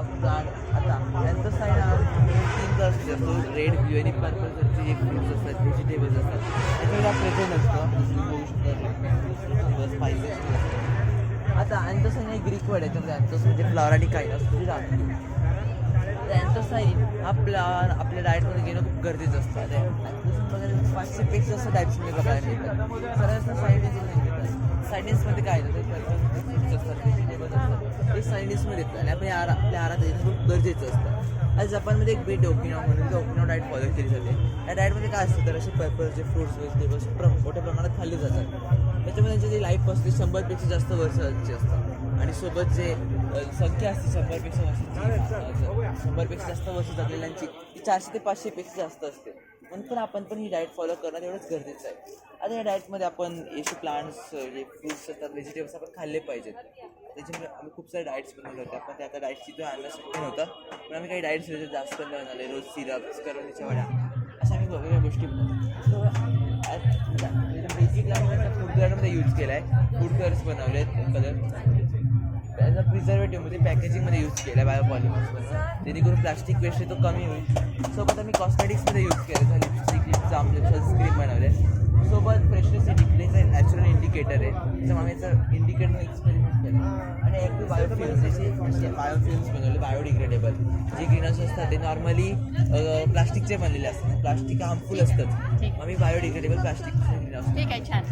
हा प्लांट आता अँथोसाईन हा 3 कलर्सचे असतो, रेड, ब्ल्यू आणि पर्पल कलरचे जे फ्रुट्स असतात, व्हेजिटेबल्स असतात त्याच्यामध्ये हा प्रेझेंट असतं. जसं बघू स्पायसेस असतात. आता अँथोसाईन हे ग्रीक वर्ड आहे, त्यामध्ये अँथोस म्हणजे फ्लॉवर आणि कायनस म्हणजे राहतो. तर अँथोसाईन हा आपल्या डाएटमध्ये घेणं खूप गरजेचं असतं. आता अँथोसाईन वगैरे 500पेक्षा जास्त डाएट्समध्ये बघायला मिळतात. सर्वांना सायन्समध्ये मिळतात. सायन्समध्ये काय येतं तर फ्रुट्स असतात, व्हेजिटेबल्स असतात, ते सायन्समध्ये येतात आणि आपण आपल्या आहारात येणं खूप गरजेचं असतं. आज जपानमध्ये एक बेट ओकिनावा म्हणून ओकिनावा डाएट फॉलो केली जाते. या डाएटमध्ये काय असतं तर असे पर्पलचे फ्रुट्स व्हेजिटेबल्स मोठ्या प्रमाणात खाल्ले जातात. त्याच्यामध्ये त्यांची जी लाईफ असते 100पेक्षा जास्त वर्षांची असतात आणि सोबत जे संख्या असते 100पेक्षा जास्त वर्ष जगलेल्यांची ती 400 ते 500पेक्षा जास्त असते. नंतर आपण पण ही डाएट फॉलो करणं तेवढंच गरजेचं आहे. आता या डाएटमध्ये आपण असे प्लांट्स जे फ्रुट्स असतात व्हेजिटेबल्स आपण खाल्ले पाहिजेत. त्याच्यामुळे आम्ही खूप सारे डाएट्स बनवले होते. आपण त्या आता डाएट्स इथं आणणं शक्य नव्हतं, पण आम्ही काही डाएट्स जास्त पण बनवले. रोज सिरप्स, करवंदीच्या वड्या अशा आम्ही वेगवेगळ्या गोष्टी बेसिक लाईनमध्ये फूड कलरमध्ये यूज केला आहे. फूड कलर्स बनवले आहेत कलर त्याचा प्रिझर्वेटिव्हमध्ये पॅकेजिंगमध्ये यूज केला आहे बायोपॉलिमर्समध्ये, जेणेकरून प्लास्टिक वेस्ट तो कमी होईल. सोबत आम्ही कॉस्मेटिक्समध्ये यूज केलं, लिपस्टिक सनस्क्रीन बनवले. सोबत फ्रेशनेस इंडिकेटर नॅचरल इंडिकेटर आहे, त्याच्यामुळे आम्ही याचं इंडिकेटर एक्सपेरिमेंट केलं आणि ॲक्टिव्ह बायोफ्युल्स जसे बायोफ्युल्स बनवले बायोडिग्रेडेबल. जे ग्रीनहाऊस असतात ते नॉर्मली प्लास्टिकचे बनलेले असतात. प्लास्टिक हार्मफुल असतात, आम्ही बायोडिग्रेडेबल प्लास्टिक ग्रीनहाऊस. ठीक आहे, छान.